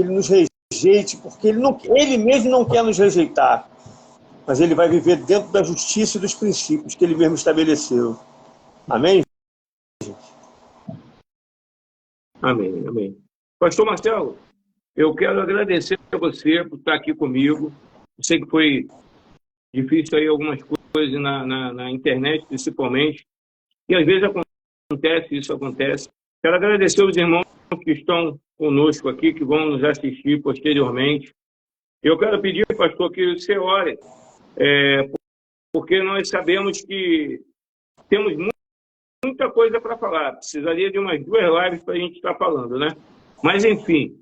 nos rejeite, porque ele mesmo não quer nos rejeitar. Mas ele vai viver dentro da justiça e dos princípios que ele mesmo estabeleceu. Amém? Amém. Pastor Marcelo, eu quero agradecer a você por estar aqui comigo. Eu sei que foi difícil aí algumas coisas na internet, principalmente, e às vezes isso acontece. Quero agradecer aos irmãos que estão conosco aqui, que vão nos assistir posteriormente. Eu quero pedir, pastor, que você ore, porque nós sabemos que temos muita coisa para falar. Precisaria de umas 2 lives para a gente estar falando, né? Mas, enfim,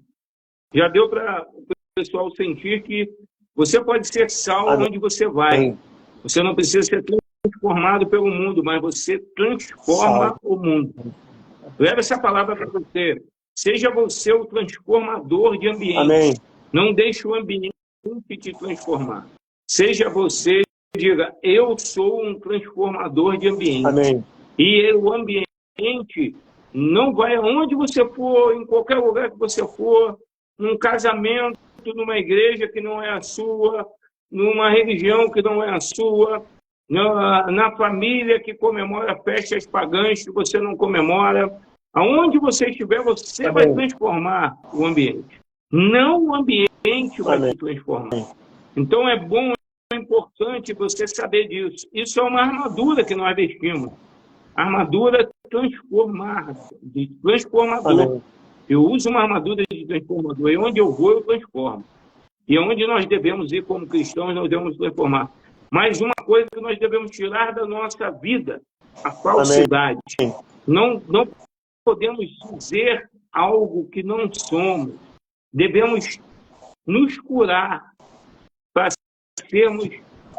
já deu para o pessoal sentir que você pode ser sal onde você vai. Você não precisa ser transformado pelo mundo, mas você transforma o mundo. Leva essa palavra para você. Seja você o transformador de ambiente. Amém. Não deixe o ambiente te transformar. Seja você, diga: eu sou um transformador de ambiente. Amém. E o ambiente não vai aonde você for, em qualquer lugar que você for, num casamento, numa igreja que não é a sua, numa religião que não é a sua, na família que comemora festas pagãs que você não comemora. Aonde você estiver, você vai transformar o ambiente. Não o ambiente vai se transformar. Então é bom, é importante você saber disso. Isso é uma armadura que nós vestimos. Armadura transformador. Eu uso uma armadura de transformador. E onde eu vou, eu transformo. E onde nós devemos ir como cristãos, nós devemos transformar. Mas uma coisa que nós devemos tirar da nossa vida, a falsidade. Não podemos dizer algo que não somos. Devemos nos curar para sermos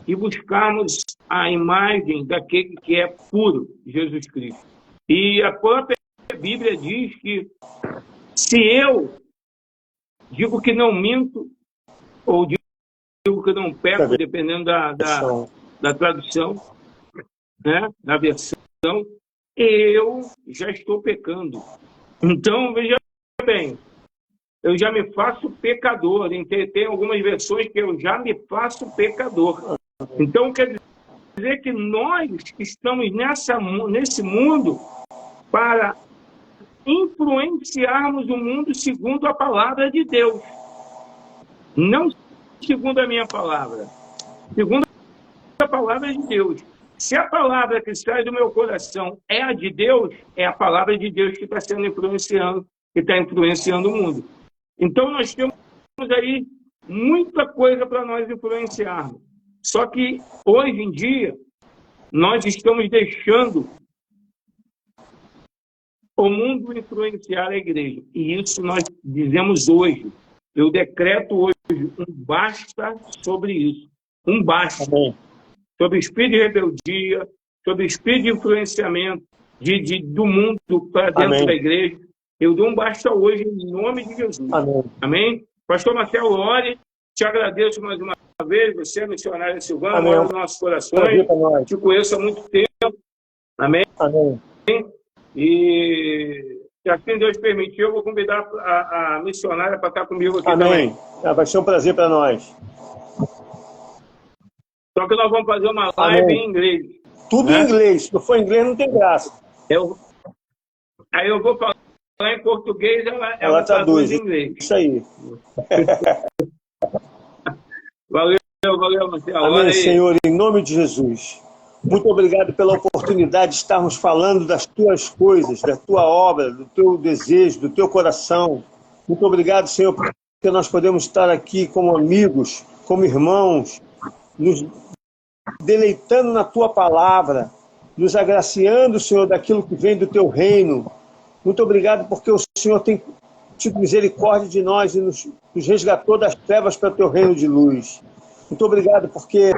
e buscarmos a imagem daquele que é puro, Jesus Cristo. E a própria Bíblia diz que se eu digo que não minto, ou digo que não peco, dependendo da tradução, né, da versão, eu já estou pecando. Então, veja bem, eu já me faço pecador. Tem algumas versões que eu já me faço pecador. Então, quer dizer que nós estamos nesse mundo para influenciarmos o mundo segundo a palavra de Deus. Não segundo a minha palavra. Segundo a palavra de Deus. Se a palavra que sai do meu coração é a de Deus, é a palavra de Deus que está sendo influenciando, que está influenciando o mundo. Então, nós temos aí muita coisa para nós influenciarmos. Só que, hoje em dia, nós estamos deixando o mundo influenciar a igreja. E isso nós dizemos hoje. Eu decreto hoje um basta sobre isso. Um basta. Sobre o espírito de rebeldia, sobre o espírito de influenciamento do mundo para dentro da igreja. Eu dou um basta hoje em nome de Jesus. Amém? Pastor Marcelo, ore. Te agradeço mais uma vez. Você é missionário Silvano, mora nos nossos corações. Te conheço há muito tempo. Amém? E se assim Deus permitir, eu vou convidar a missionária para estar comigo aqui também. Vai ser um prazer para nós. Só que nós vamos fazer uma live em inglês. Tudo em inglês. Se não for em inglês, não tem graça. Aí eu vou falar em português, ela traduz em inglês. Isso aí. Valeu, Marcelo. Amém, Senhor, em nome de Jesus. Muito obrigado pela oportunidade de estarmos falando das tuas coisas, da tua obra, do teu desejo, do teu coração. Muito obrigado, Senhor, porque nós podemos estar aqui como amigos, como irmãos, nos deleitando na tua palavra, nos agraciando, Senhor, daquilo que vem do teu reino. Muito obrigado porque o Senhor tem tido misericórdia de nós e nos resgatou das trevas para o teu reino de luz. Muito obrigado porque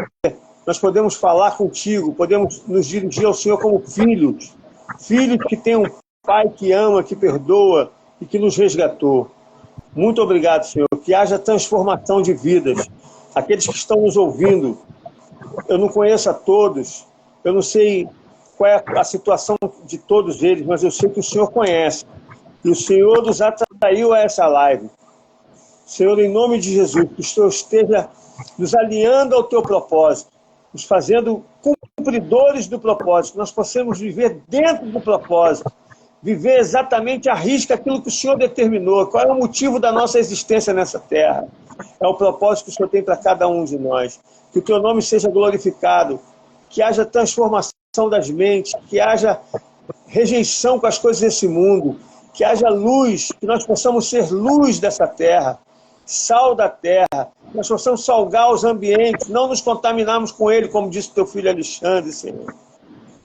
nós podemos falar contigo, podemos nos dirigir ao Senhor como filhos, filhos que têm um Pai que ama, que perdoa e que nos resgatou. Muito obrigado, Senhor, que haja transformação de vidas. Aqueles que estão nos ouvindo, eu não conheço a todos, eu não sei qual é a situação de todos eles, mas eu sei que o Senhor conhece. E o Senhor nos atraiu a essa live. Senhor, em nome de Jesus, que o Senhor esteja nos alinhando ao teu propósito, nos fazendo cumpridores do propósito, que nós possamos viver dentro do propósito, viver exatamente à risca aquilo que o Senhor determinou. Qual é o motivo da nossa existência nessa terra? É o propósito que o Senhor tem para cada um de nós. Que o teu nome seja glorificado, que haja transformação das mentes, que haja rejeição com as coisas desse mundo, que haja luz, que nós possamos ser luz dessa terra, sal da terra, que nós possamos salgar os ambientes, não nos contaminarmos com ele, como disse teu filho Alexandre, Senhor.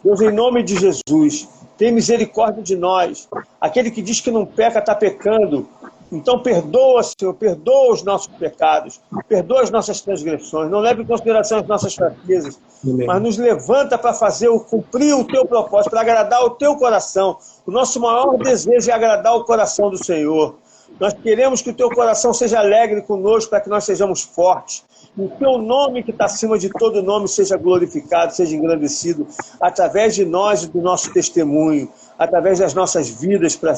Deus, em nome de Jesus, tem misericórdia de nós. Aquele que diz que não peca está pecando. Então perdoa, Senhor, perdoa os nossos pecados, perdoa as nossas transgressões, não leve em consideração as nossas fraquezas, mas nos levanta para cumprir o teu propósito, para agradar o teu coração. O nosso maior desejo é agradar o coração do Senhor. Nós queremos que o teu coração seja alegre conosco, para que nós sejamos fortes. O teu nome, que está acima de todo nome, seja glorificado, seja engrandecido, através de nós e do nosso testemunho, através das nossas vidas, para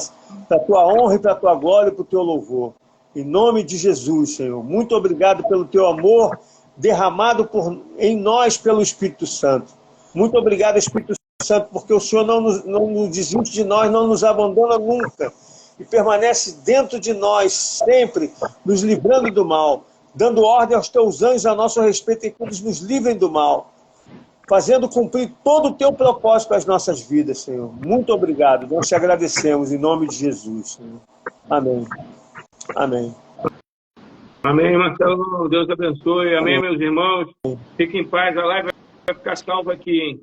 a tua honra e para a tua glória e para o teu louvor. Em nome de Jesus, Senhor. Muito obrigado pelo teu amor derramado em nós pelo Espírito Santo. Muito obrigado, Espírito Santo, porque o Senhor não nos desiste de nós, não nos abandona nunca, e permanece dentro de nós, sempre, nos livrando do mal, dando ordem aos teus anjos a nosso respeito, e que eles nos livrem do mal, fazendo cumprir todo o teu propósito para as nossas vidas, Senhor. Muito obrigado, nós te agradecemos, em nome de Jesus, Senhor. Amém. Amém. Amém, Marcelo. Deus abençoe. Amém, meus irmãos. Fiquem em paz. A live vai ficar salva aqui, hein?